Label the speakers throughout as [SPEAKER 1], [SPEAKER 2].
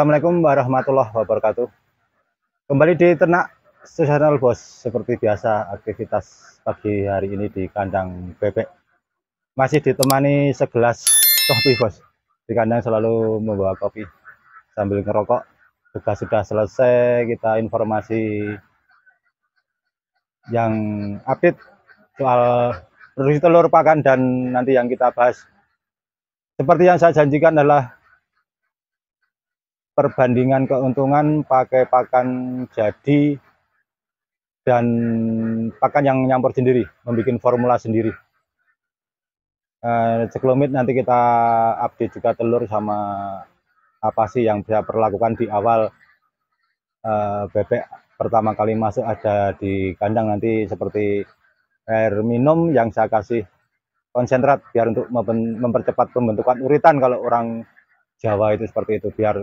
[SPEAKER 1] Assalamualaikum warahmatullahi wabarakatuh. Kembali di ternak channel bos. Seperti biasa aktivitas pagi hari ini di kandang bebek. Masih ditemani segelas kopi bos. Di kandang selalu membawa kopi sambil ngerokok. Sudah selesai kita informasi yang update soal produksi telur pakan, dan nanti yang kita bahas seperti yang saya janjikan adalah perbandingan keuntungan pakai pakan jadi dan pakan yang nyampur sendiri, membuat formula sendiri. Sekelumit nanti kita update juga telur sama apa sih yang bisa perlakukan di awal bebek pertama kali masuk ada di kandang, nanti seperti air minum yang saya kasih konsentrat biar untuk mempercepat pembentukan uritan, kalau orang Jawa itu seperti itu, biar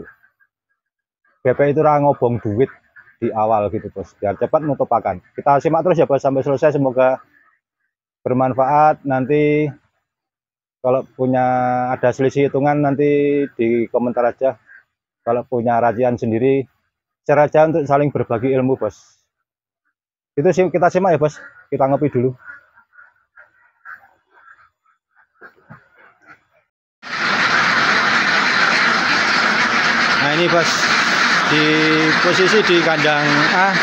[SPEAKER 1] bebek itu ngobong duit di awal gitu bos, biar cepat nutup pakan. Kita simak terus ya bos sampai selesai, semoga bermanfaat. Nanti kalau punya ada selisih hitungan nanti di komentar aja. Kalau punya racian sendiri, share aja untuk saling berbagi ilmu bos. Itu sih kita simak ya bos, kita ngopi dulu. Nah ini bos, di posisi di kandang A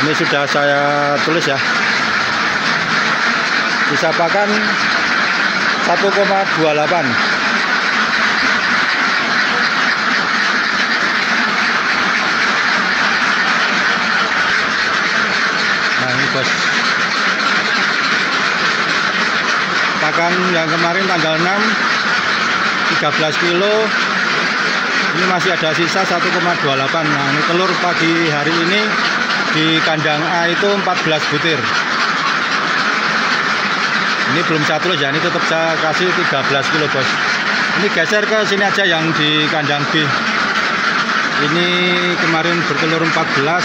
[SPEAKER 1] ini sudah saya tulis ya, bisa pakan 1,28. Nah ini bos, pakan yang kemarin tanggal 6 13 kilo, ini masih ada sisa 1,28. Nah ini telur pagi hari ini di kandang A itu 14 butir. Ini belum saya tulis ya, ini tetap saya kasih 13 kilo bos. Ini geser ke sini aja yang di kandang B. Ini kemarin bertelur 14,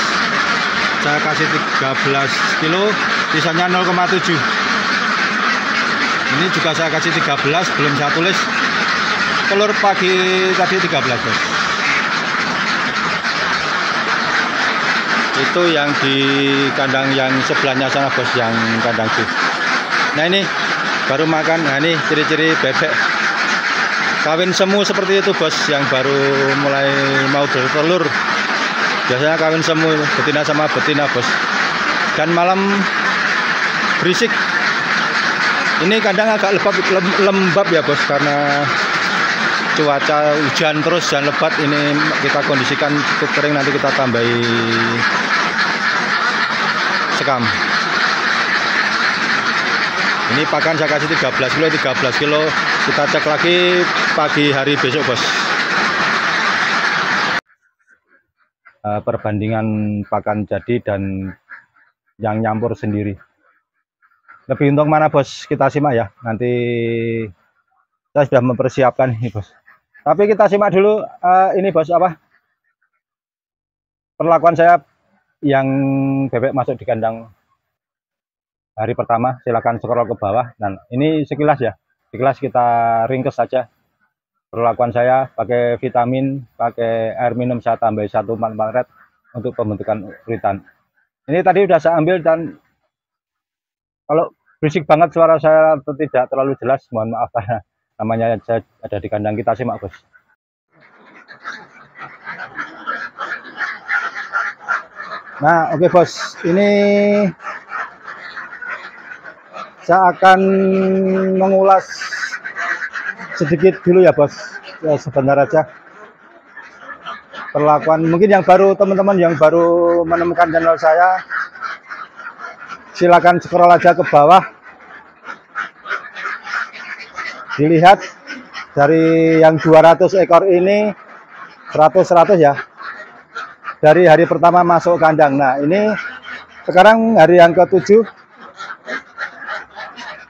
[SPEAKER 1] saya kasih 13 kilo, sisanya 0,7. Ini juga saya kasih 13, belum saya tulis. Telur pagi tadi 13 bos. Itu yang di kandang yang sebelahnya sana bos, yang kandang B. Nah ini baru makan. Nah ini ciri-ciri bebek kawin semu seperti itu bos, yang baru mulai mau bertelur. Biasanya kawin semu betina sama betina bos. Dan malam berisik. Ini kandang agak lembab ya bos, karena cuaca hujan terus dan lebat. Ini kita kondisikan cukup kering, nanti kita tambahi sekam. Ini pakan saya kasih 13 kilo. Kita cek lagi pagi hari besok bos. Perbandingan pakan jadi dan yang nyampur sendiri, lebih untung mana bos? Kita simak ya, nanti saya sudah mempersiapkan ini bos. Tapi kita simak dulu ini bos, apa perlakuan saya yang bebek masuk di kandang hari pertama. Silakan scroll ke bawah. Dan ini sekilas ya, sekilas kita ringkes saja perlakuan saya. Pakai vitamin, pakai air minum saya tambah 1 manfaat untuk pembentukan uritan. Ini tadi udah saya ambil, dan kalau berisik banget suara saya atau tidak terlalu jelas, mohon maaf karena namanya saya ada di kandang. Kita simak bos. Nah oke bos, ini saya akan mengulas sedikit dulu ya bos, ya, sebentar aja. Perlakuan mungkin yang baru, teman-teman yang baru menemukan channel saya, silakan scroll aja ke bawah, dilihat dari yang 200 ekor ini 100 ya, dari hari pertama masuk kandang. Nah ini sekarang hari yang ke-7,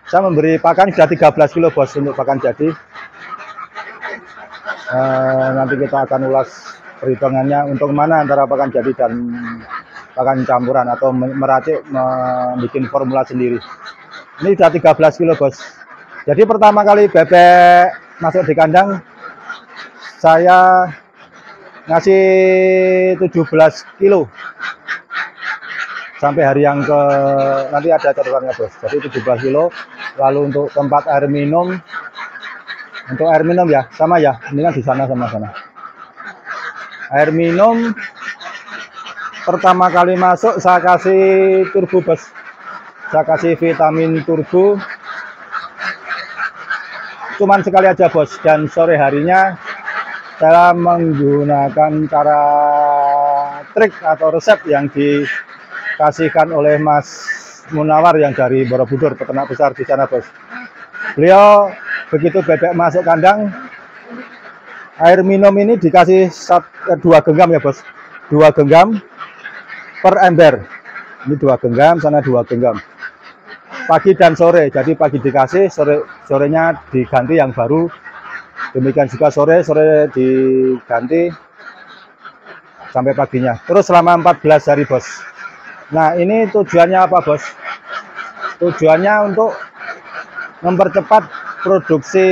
[SPEAKER 1] saya memberi pakan sudah 13 kilo bos untuk pakan jadi. Nanti kita akan ulas perhitungannya untuk mana antara pakan jadi dan pakan campuran atau meracik membuat formula sendiri. Ini sudah 13 kilo bos. Jadi pertama kali bebek masuk di kandang, saya ngasih 17 kilo sampai hari yang ke nanti ada catatannya bos. Jadi 17 kilo. Lalu untuk tempat air minum, untuk air minum ya sama ya, ini kan di sana sama sana. Air minum pertama kali masuk saya kasih turbo bos, saya kasih vitamin turbo cuman sekali aja bos, dan sore harinya saya menggunakan cara trik atau resep yang dikasihkan oleh Mas Munawar yang dari Borobudur, peternak besar di sana bos. Beliau begitu bebek masuk kandang, air minum ini dikasih 2 genggam ya bos, 2 genggam per ember. Ini 2 genggam, sana 2 genggam. Pagi dan sore, jadi pagi dikasih, sorenya diganti yang baru. Demikian juga sore diganti sampai paginya. Terus selama 14 hari bos. Nah ini tujuannya apa bos? Tujuannya untuk mempercepat produksi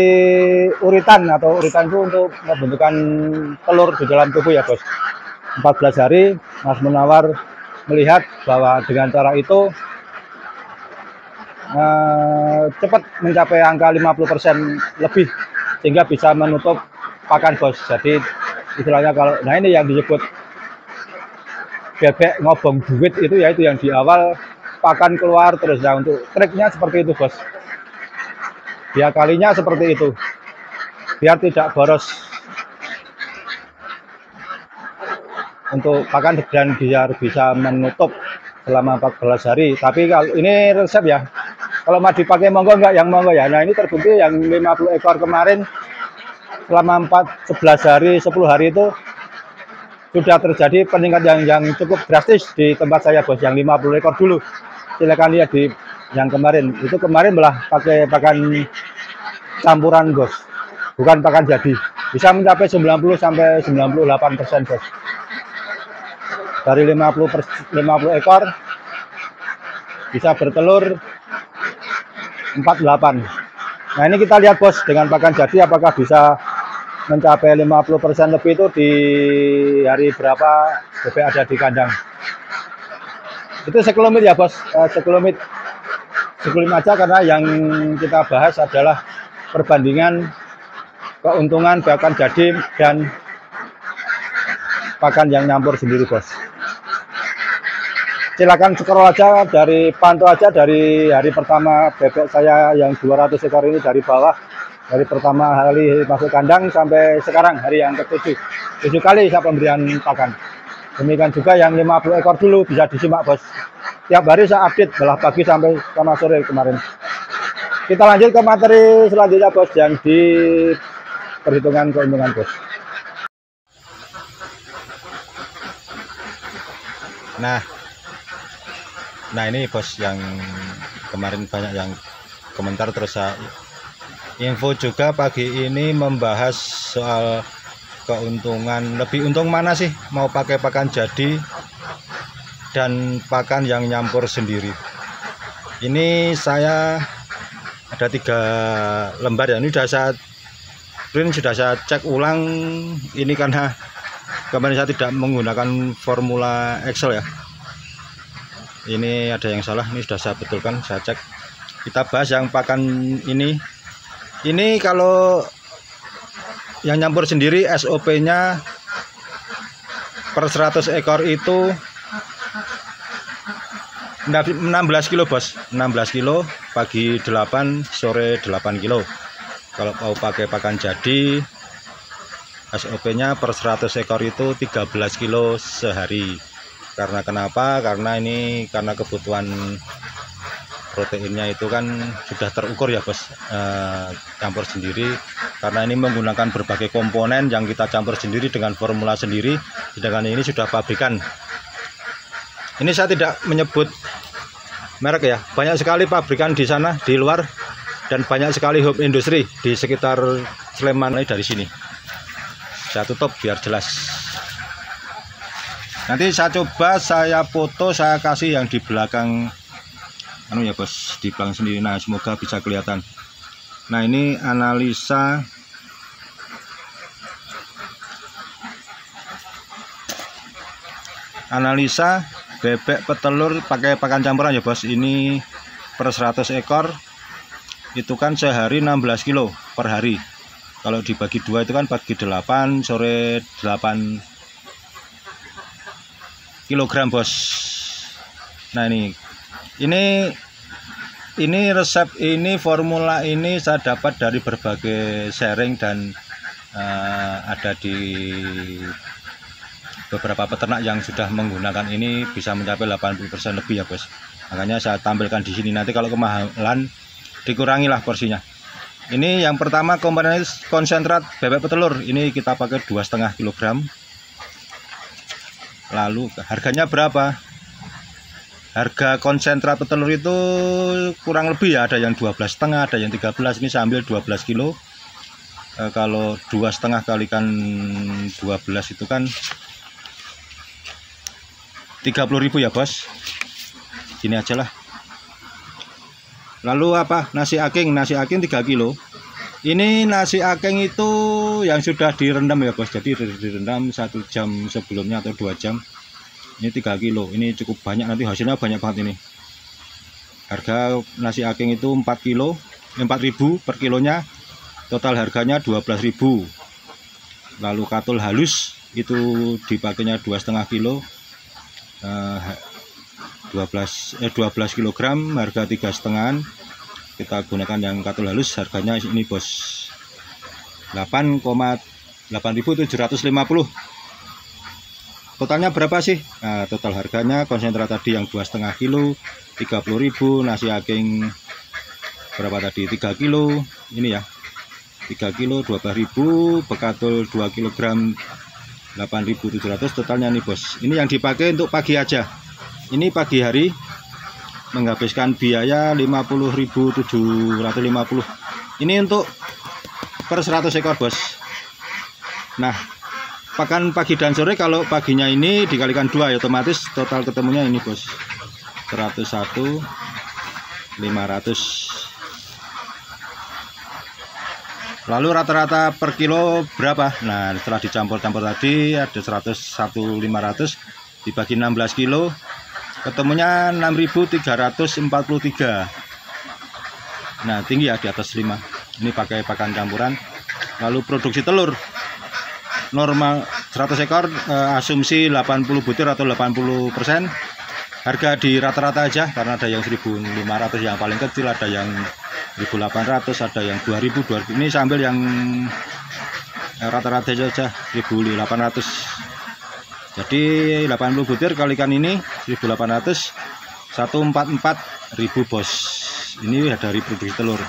[SPEAKER 1] uritan, atau uritan itu untuk membentukkan telur di dalam tubuh ya bos. 14 hari Mas Munawar melihat bahwa dengan cara itu cepat mencapai angka 50% lebih, sehingga bisa menutup pakan bos. Jadi istilahnya kalau, nah ini yang disebut bebek ngobong duit itu, yaitu yang di awal pakan keluar terus. Nah untuk triknya seperti itu bos, dia kalinya seperti itu biar tidak boros untuk pakan dan biar bisa menutup selama 14 hari. Tapi kalau ini resep ya, kalau mau dipakai monggo, enggak yang monggo ya. Nah ini terbukti yang 50 ekor kemarin selama 11 hari 10 hari itu sudah terjadi peningkatan yang cukup drastis di tempat saya bos. Yang 50 ekor dulu silakan lihat di yang kemarin, itu kemarin malah pakai pakan campuran bos, bukan pakan jadi, bisa mencapai 90 sampai 98% bos. Dari 50 ekor bisa bertelur 48. Nah ini kita lihat bos, dengan pakan jadi apakah bisa mencapai 50% lebih itu di hari berapa bebek ada di kandang. Itu sekelumit ya bos, sekelumit aja, karena yang kita bahas adalah perbandingan keuntungan pakan jadi dan pakan yang nyampur sendiri bos. Silakan scroll aja, pantau aja dari hari pertama bebek saya yang 200 ekor ini dari bawah, dari pertama kali masuk kandang sampai sekarang hari yang ke-7. 7 kali saya pemberian pakan. Demikian juga yang 50 ekor dulu bisa disimak bos. Tiap hari saya update, malah pagi sampai sama sore kemarin. Kita lanjut ke materi selanjutnya bos, yang di perhitungan keuntungan bos. Nah ini bos, yang kemarin banyak yang komentar, terus saya info juga pagi ini membahas soal keuntungan, lebih untung mana sih mau pakai pakan jadi dan pakan yang nyampur sendiri. Ini saya ada 3 lembar ya, ini sudah saya print, sudah saya cek ulang. Ini karena kemarin saya tidak menggunakan formula Excel ya, ini ada yang salah, ini sudah saya betulkan, saya cek. Kita bahas yang pakan ini kalau yang nyampur sendiri SOP-nya per 100 ekor itu 16 kilo bos, 16 kilo, pagi 8, sore 8 kilo. Kalau mau pakai pakan jadi SOP-nya per 100 ekor itu 13 kilo sehari. Karena kenapa? Karena ini karena kebutuhan proteinnya itu kan sudah terukur ya bos, campur sendiri. Karena ini menggunakan berbagai komponen yang kita campur sendiri dengan formula sendiri, sedangkan ini sudah pabrikan. Ini saya tidak menyebut merek ya, banyak sekali pabrikan di sana di luar, dan banyak sekali hub industri di sekitar Sleman. Dari sini saya tutup biar jelas. Nanti saya coba saya foto, saya kasih yang di belakang anu ya bos, di belakang sendiri. Nah semoga bisa kelihatan. Nah ini analisa analisa bebek petelur pakai pakan campuran ya bos. Ini per 100 ekor itu kan sehari 16 kilo per hari. Kalau dibagi 2 itu kan pagi 8, sore 8 kilogram bos. Nah ini resep ini, formula ini saya dapat dari berbagai sharing dan ada di beberapa peternak yang sudah menggunakan ini bisa mencapai 80% lebih ya bos. Makanya saya tampilkan di sini. Nanti kalau kemahalan dikurangilah porsinya. Ini yang pertama komponen konsentrat bebek petelur. Ini kita pakai 2,5 kg. Lalu harganya berapa? Harga konsentrat petelur itu kurang lebih ya, ada yang 12,5, ada yang 13. Ini saya ambil 12 kilo. Kalau 2,5 kalikan 12 itu kan 30.000 ya bos. Gini aja lah. Lalu apa? Nasi aking 3 kilo. Ini nasi aking itu yang sudah direndam ya bos. Jadi direndam 1 jam sebelumnya atau 2 jam. Ini 3 kilo. Ini cukup banyak, nanti hasilnya banyak banget ini. Harga nasi aking itu 4 kilo, 4.000 per kilonya. Total harganya 12.000. Lalu katul halus itu dipakainya 2,5 kilo. 12 kg, harga 3,5. Kita gunakan yang katul halus, harganya ini bos 8,750. Totalnya berapa sih? Nah, total harganya konsentrat tadi yang 2,5 kilo 30.000, nasi aking berapa tadi 3 kilo, ini ya 3 kilo 12.000, bekatul 2 kg 8.700. totalnya nih bos. Ini yang dipakai untuk pagi aja. Ini pagi hari menghabiskan biaya 50.750. Ini untuk per 100 ekor bos. Nah, pakan pagi dan sore, kalau paginya ini dikalikan 2 ya, otomatis total ketemunya ini bos 101.500. Lalu rata-rata per kilo berapa? Nah, setelah dicampur-campur tadi ada 101.500 dibagi 16 kilo ketemunya 6.343. Nah, tinggi ya, di atas 5. Ini pakai pakan campuran. Lalu produksi telur normal 100 ekor, asumsi 80 butir atau 80%. Harga di rata-rata aja, karena ada yang 1.500 yang paling kecil, ada yang 1.800, ada yang 2.000. Ini sambil yang rata-rata saja 1.800. Jadi 80 butir kalikan ini 1.800, 144.000 bos. Ini dari produksi telur.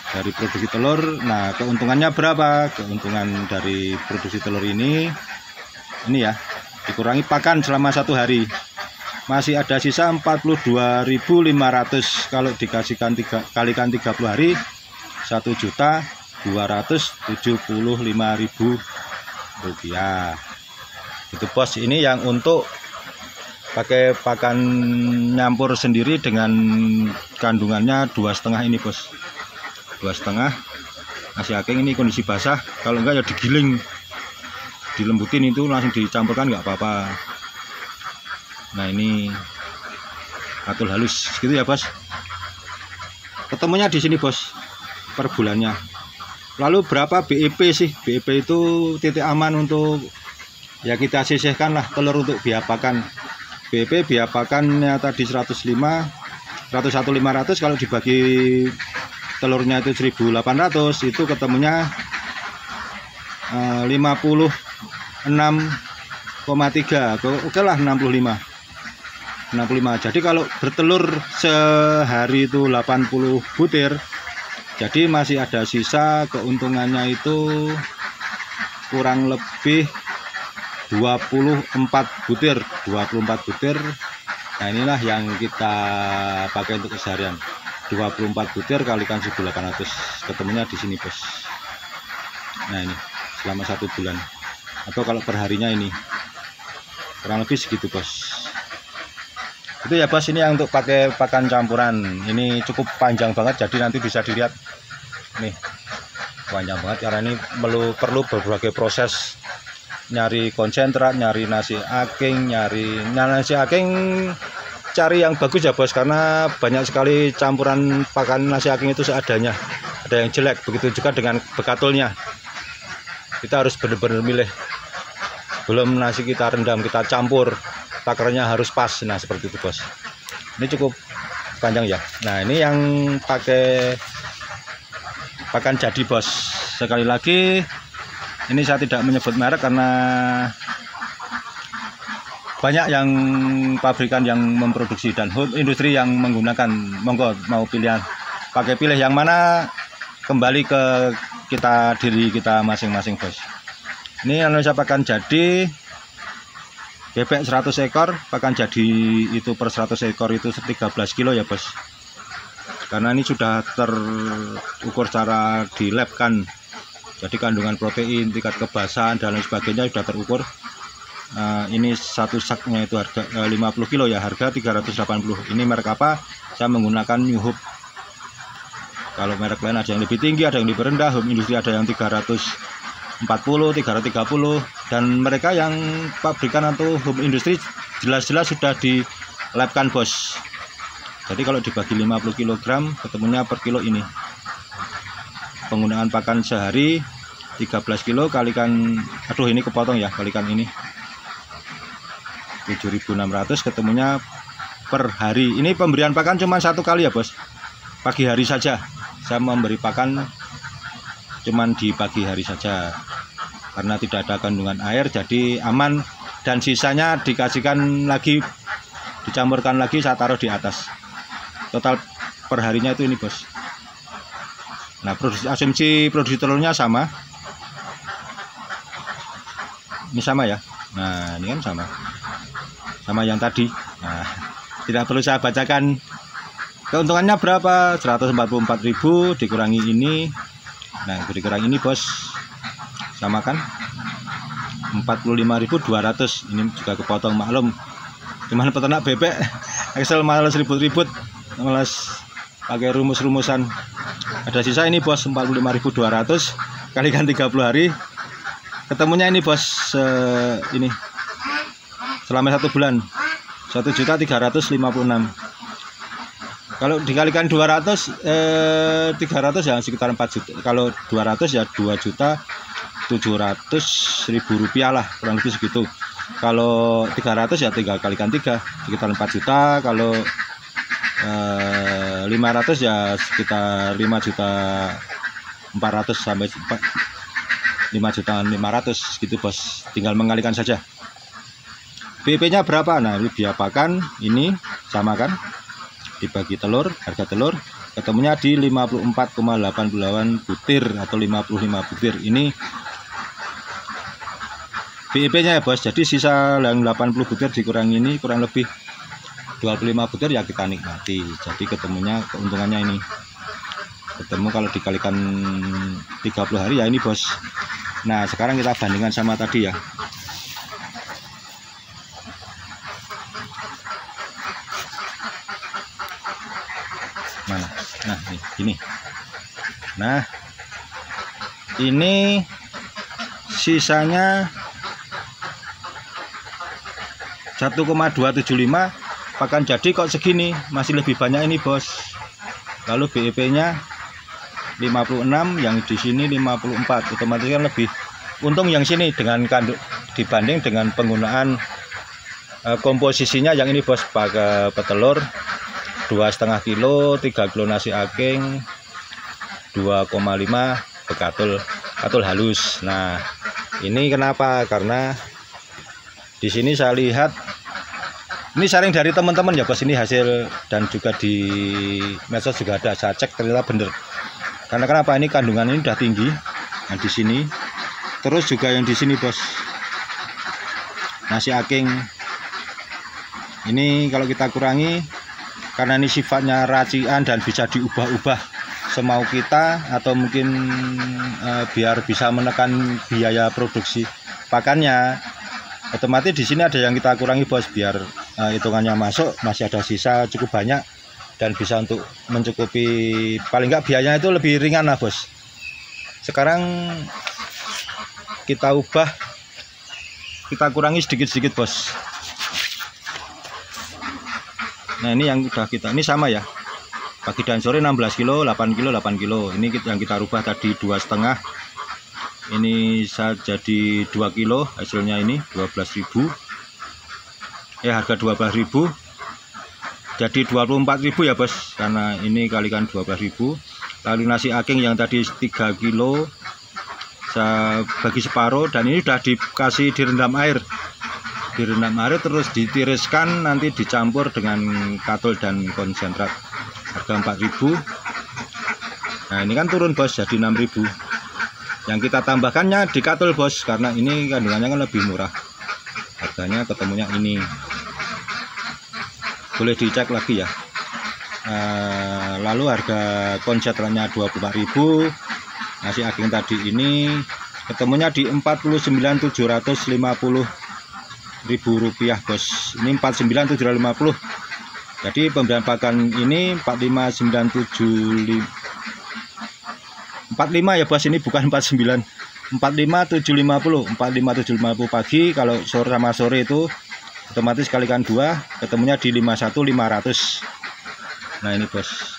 [SPEAKER 1] Dari produksi telur, nah keuntungannya berapa? Keuntungan dari produksi telur ini ya, dikurangi pakan selama 1 hari. Masih ada sisa 42.500. Kalau dikasihkan kalikan 30 hari 1.275.000 rupiah. Itu bos. Ini yang untuk pakai pakan nyampur sendiri dengan kandungannya 2,5 ini bos. 2,5 nasi aking. Ini kondisi basah, kalau enggak ya digiling, dilembutin, itu langsung dicampurkan nggak apa-apa. Nah, ini katul halus gitu ya bos. Ketemunya di sini bos per bulannya. Lalu berapa BEP sih? BEP itu titik aman untuk ya kita sisihkan lah telur untuk biaya pakan. BEP biaya pakannya tadi 101.500. Kalau dibagi telurnya itu 1.800, itu ketemunya 56,3. Oke lah, 65. Jadi kalau bertelur sehari itu 80 butir, jadi masih ada sisa, keuntungannya itu kurang lebih 24 butir. Nah, inilah yang kita pakai untuk keseharian. 24 butir kalikan 1.800, ketemunya di sini bos. Nah, ini selama 1 bulan, atau kalau perharinya ini kurang lebih segitu bos. Itu ya bos, ini yang untuk pakai pakan campuran. Ini cukup panjang banget, jadi nanti bisa dilihat nih, panjang banget karena ini perlu berbagai proses nyari konsentrat, nyari nasi aking, cari yang bagus ya bos, karena banyak sekali campuran pakan nasi aking itu seadanya, ada yang jelek. Begitu juga dengan bekatulnya, kita harus benar-benar milih. Belum nasi kita rendam, kita campur, takarnya harus pas. Nah seperti itu bos. Ini cukup panjang ya. Nah ini yang pakai pakan jadi bos. Sekali lagi ini saya tidak menyebut merek karena banyak yang pabrikan yang memproduksi dan home industri yang menggunakan. Monggo mau pilih yang mana, kembali ke diri kita masing-masing bos. Ini Indonesia pakan jadi bebek 100 ekor, pakan jadi itu per 100 ekor itu 13 kilo ya bos. Karena ini sudah terukur secara di lab kan, jadi kandungan protein, tingkat kebasahan dan lain sebagainya sudah terukur. Ini satu saknya itu harga 50 kilo ya, harga 380. Ini merek apa? Saya menggunakan New Hope. Kalau merek lain ada yang lebih tinggi, ada yang lebih rendah. Home industri ada yang 340, 330, dan mereka yang pabrikan atau home industri jelas-jelas sudah di lab kan bos. Jadi kalau dibagi 50 kg ketemunya per kilo ini. Penggunaan pakan sehari 13 kilo kalikan, aduh ini kepotong ya, kalikan ini 7.600 ketemunya per hari. Ini pemberian pakan cuma satu kali ya bos, pagi hari saja. Saya memberi pakan cuman di pagi hari saja karena tidak ada kandungan air, jadi aman. Dan sisanya dikasihkan lagi, dicampurkan lagi, saya taruh di atas. Total per harinya itu ini bos. Nah asumsi produksi telurnya sama, ini sama ya. Nah ini kan sama yang tadi. Nah tidak perlu saya bacakan keuntungannya berapa. 144.000 dikurangi ini, nah dikurangi ini bos, sama kan 45.200. Ini juga kepotong, maklum cuman peternak bebek Excel malas ribut-ribut, malas pakai rumus-rumusan. Ada sisa ini bos 45.200 kalikan 30 hari ketemunya ini bos, ini selama 1 bulan 1.356.000. Kalau dikalikan 200, 300 ya sekitar 4 juta. Kalau 200 ya 2.700.000 rupiah lah, kurang lebih segitu. Kalau 300 ya 3 kalikan 3 sekitar 4 juta. Kalau 500 ya sekitar 5.400.000 sampai 5.500.000 gitu bos. Tinggal mengalikan saja. BP nya berapa? Nah ini biaya pakan ini sama kan, dibagi telur, harga telur ketemunya di 54,88 butir atau 55 butir. Ini BEP nya ya bos. Jadi sisa yang 80 butir dikurangi ini kurang lebih 25 butir ya kita nikmati. Jadi ketemunya keuntungannya ini, ketemu kalau dikalikan 30 hari ya ini bos. Nah sekarang kita bandingkan sama tadi ya. Nah ini, nah ini sisanya 1,275 pakan jadi kok segini, masih lebih banyak ini bos. Lalu BEP nya 56, yang di sini 54, otomatis kan lebih untung yang sini dengan dibanding dengan penggunaan komposisinya yang ini bos. Pakai petelur 2,5 kilo, 3 kilo nasi aking, 2,5 bekatul halus. Nah ini kenapa? Karena di sini saya lihat, ini sharing dari teman-teman ya bos, ini hasil dan juga di medsos juga ada, saya cek ternyata bener. Karena kenapa? Ini kandungan ini udah tinggi. Nah di sini, terus juga yang di sini bos, nasi aking ini kalau kita kurangi, karena ini sifatnya racian dan bisa diubah-ubah semau kita, atau mungkin biar bisa menekan biaya produksi pakannya, otomatis di sini ada yang kita kurangi bos, biar hitungannya masuk, masih ada sisa cukup banyak dan bisa untuk mencukupi, paling nggak biayanya itu lebih ringan lah bos. Sekarang kita ubah kita kurangi sedikit-sedikit bos. Nah ini yang udah kita, ini sama ya, pagi dan sore 16 kilo, 8 kilo, 8 kilo. Ini yang kita rubah tadi 2,5, ini jadi 2 kilo, hasilnya ini 12.000 ya, harga 12.000 jadi 24.000 ya bos, karena ini kalikan 12.000. Lalu nasi aking yang tadi 3 kilo saya bagi separuh, dan ini udah dikasih direndam air terus ditiriskan, nanti dicampur dengan katul dan konsentrat, harga 4.000. Nah ini kan turun bos jadi 6.000. Yang kita tambahkannya di katul bos, karena ini kandungannya kan lebih murah, harganya ketemunya ini. Boleh dicek lagi ya. Lalu harga konsentratnya 24.000. Nasi aking tadi ini ketemunya di 49.750.000 rupiah bos. Ini 49.750. Jadi pemberian pakan ini 45 ya bos, ini bukan 49. 45.750 pagi, kalau sore sama sore itu otomatis kalikan 2, ketemunya di 51.500. Nah ini bos.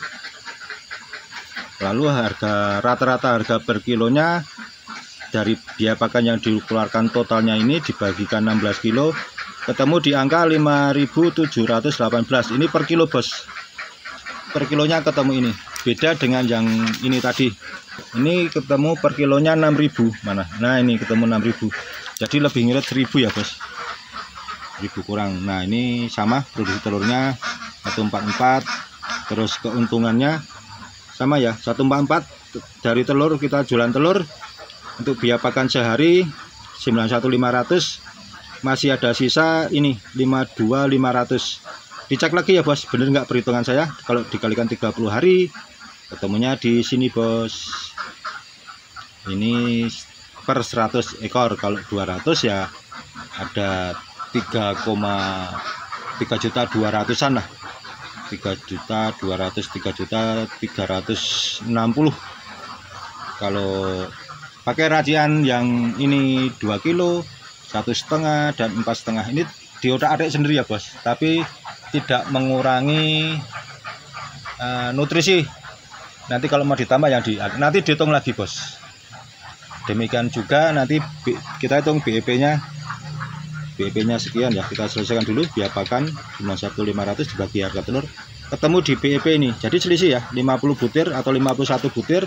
[SPEAKER 1] Lalu rata-rata harga per kilonya dari biaya pakan yang dikeluarkan totalnya ini dibagikan 16 kilo, ketemu di angka 5.718. Ini per kilo bos, per kilonya ketemu ini. Beda dengan yang ini tadi, ini ketemu per kilonya 6.000 mana. Nah ini ketemu 6.000, jadi lebih ngirit 1.000 ya bos, 1.000 kurang. Nah ini sama produksi telurnya 144, terus keuntungannya sama ya, 144. Dari telur kita jualan telur untuk biaya pakan sehari 91.500, masih ada sisa ini 52.500. Dicek lagi ya bos, bener nggak perhitungan saya. Kalau dikalikan 30 hari ketemunya di sini bos, ini per 100 ekor. Kalau 200 ya ada 3,200-an lah, 3.200, 3.360. Kalau pakai racian yang ini 2 kilo, 1,5 dan 4,5, ini diotak-atik sendiri ya bos, tapi tidak mengurangi nutrisi. Nanti kalau mau ditambah yang nanti dihitung lagi bos. Demikian juga nanti kita hitung BEP-nya. BEP-nya sekian ya, kita selesaikan dulu biaya pakan 91.500 dibagi harga telur, ketemu di BEP ini. Jadi selisih ya, 50 butir atau 51 butir.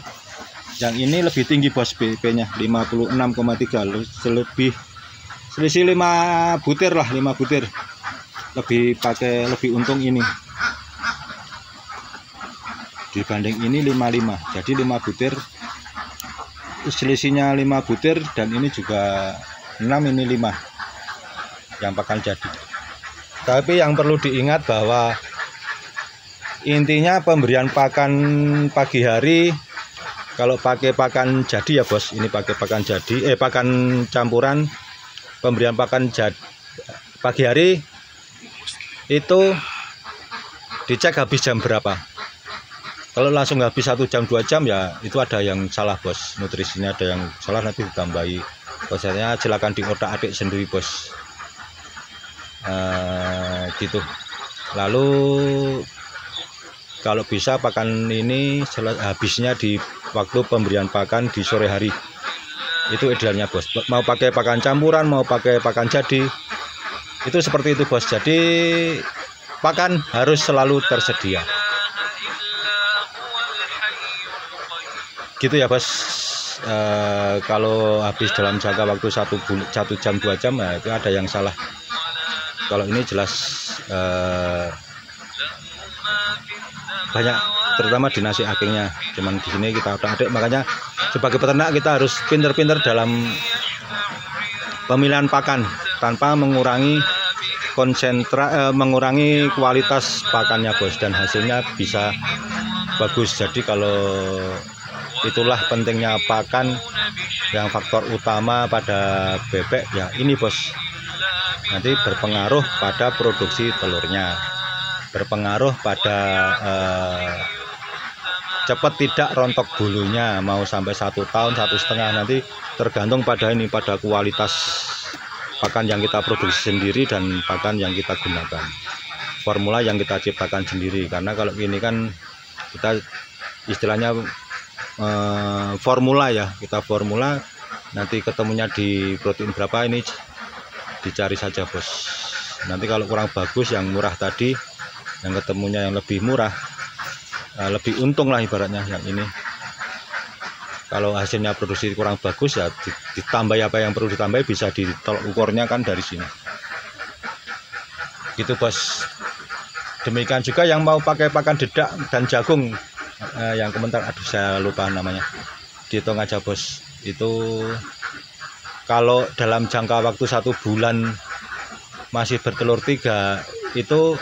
[SPEAKER 1] Yang ini lebih tinggi bos, BEP-nya 56,3, lebih selisih 5 butir lah, 5 butir. Lebih untung ini dibanding ini 55. Jadi 5 butir, selisihnya 5 butir, dan ini juga 6, ini 5 yang pakan jadi. Tapi yang perlu diingat bahwa intinya pemberian pakan pagi hari, kalau pakai pakan jadi ya bos, ini pakai pakan jadi, pakan campuran, pemberian pakan pagi hari itu dicek habis jam berapa. Kalau langsung habis 1 jam 2 jam ya itu ada yang salah bos, nutrisinya ada yang salah, nanti ditambahi. Prosesnya silakan diotak-atik sendiri bos. Gitu. Lalu kalau bisa pakan ini habisnya di waktu pemberian pakan di sore hari, itu idealnya bos. Mau pakai pakan campuran, mau pakai pakan jadi, itu seperti itu bos. Jadi pakan harus selalu tersedia, gitu ya bos. Kalau habis dalam jangka waktu 1 jam 2 jam ya itu ada yang salah. Kalau ini jelas banyak, terutama di nasi akingnya. Cuman di sini kita otak-atik, makanya sebagai peternak kita harus pinter-pinter dalam pemilihan pakan tanpa mengurangi mengurangi kualitas pakannya bos, dan hasilnya bisa bagus. Jadi kalau itulah pentingnya pakan, yang faktor utama pada bebek ya ini bos. Nanti berpengaruh pada produksi telurnya, berpengaruh pada cepat tidak rontok bulunya, mau sampai 1 tahun, 1,5, nanti tergantung pada ini, pada kualitas pakan yang kita produksi sendiri dan pakan yang kita gunakan, formula yang kita ciptakan sendiri. Karena kalau ini kan kita istilahnya formula ya, kita formula, nanti ketemunya di protein berapa ini dicari saja bos. Nanti kalau kurang bagus yang murah tadi, yang ketemunya yang lebih murah, lebih untung lah ibaratnya yang ini. Kalau hasilnya produksi kurang bagus ya ditambah apa yang perlu ditambah, bisa ditolak ukurnya kan dari sini. Gitu bos. Demikian juga yang mau pakai pakan dedak dan jagung, yang komentar, aduh saya lupa namanya, dihitung aja bos. Itu kalau dalam jangka waktu 1 bulan masih bertelur 3, itu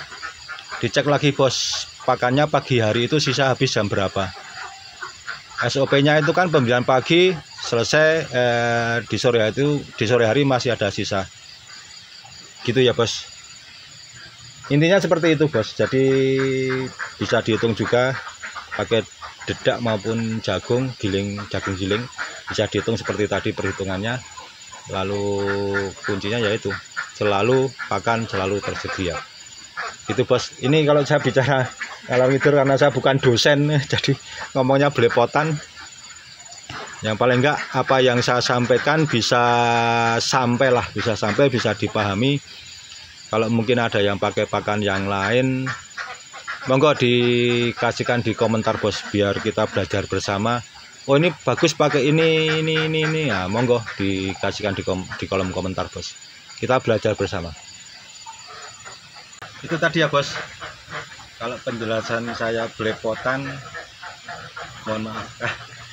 [SPEAKER 1] dicek lagi bos, pakannya pagi hari itu sisa habis jam berapa. SOP-nya itu kan pembelian pagi selesai, di sore hari masih ada sisa. Gitu ya bos. Intinya seperti itu bos. Jadi bisa dihitung juga pakai dedak maupun jagung giling, bisa dihitung seperti tadi perhitungannya. Lalu kuncinya yaitu selalu pakan selalu tersedia. Gitu bos. Ini kalau saya bicara kalau itu karena saya bukan dosen, jadi ngomongnya belepotan. Yang paling enggak apa yang saya sampaikan bisa sampai, bisa dipahami. Kalau mungkin ada yang pakai pakan yang lain, monggo dikasihkan di komentar bos, biar kita belajar bersama. Oh ini bagus pakai ini. Ya, monggo dikasihkan di kolom komentar bos. Kita belajar bersama. Itu tadi ya bos. Kalau penjelasan saya belepotan, mohon maaf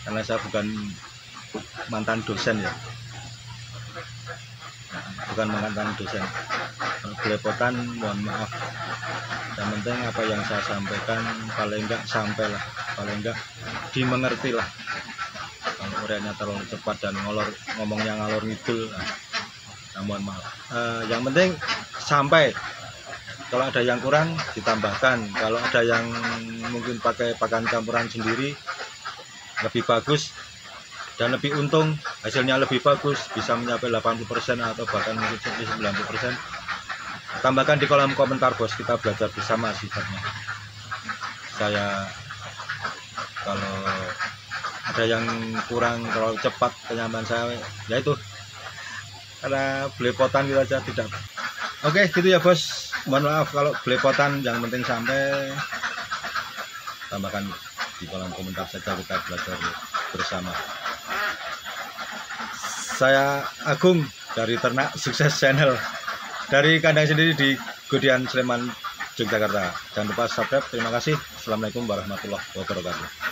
[SPEAKER 1] karena saya bukan mantan dosen ya, bukan mantan dosen. Kalau belepotan mohon maaf. Yang penting apa yang saya sampaikan paling enggak sampailah, paling enggak dimengerti lah. Kalau uraiannya terlalu cepat dan ngomongnya ngalor ngidul, nah mohon maaf. Yang penting sampai. Kalau ada yang kurang ditambahkan, kalau ada yang mungkin pakai pakan campuran sendiri lebih bagus dan lebih untung, hasilnya lebih bagus, bisa mencapai 80% atau bahkan mungkin 90%, tambahkan di kolom komentar bos, kita belajar bersama sifatnya. Saya kalau ada yang kurang terlalu cepat penyampaian saya, yaitu karena belepotan kita aja tidak. Oke gitu ya bos. Mohon maaf kalau belepotan, yang penting sampai. Tambahkan di kolom komentar saja, kita belajar bersama. Saya Agung dari Ternak Sukses Channel, dari kandang sendiri di Godian, Sleman, Yogyakarta. Jangan lupa subscribe. Terima kasih. Assalamualaikum warahmatullahi wabarakatuh.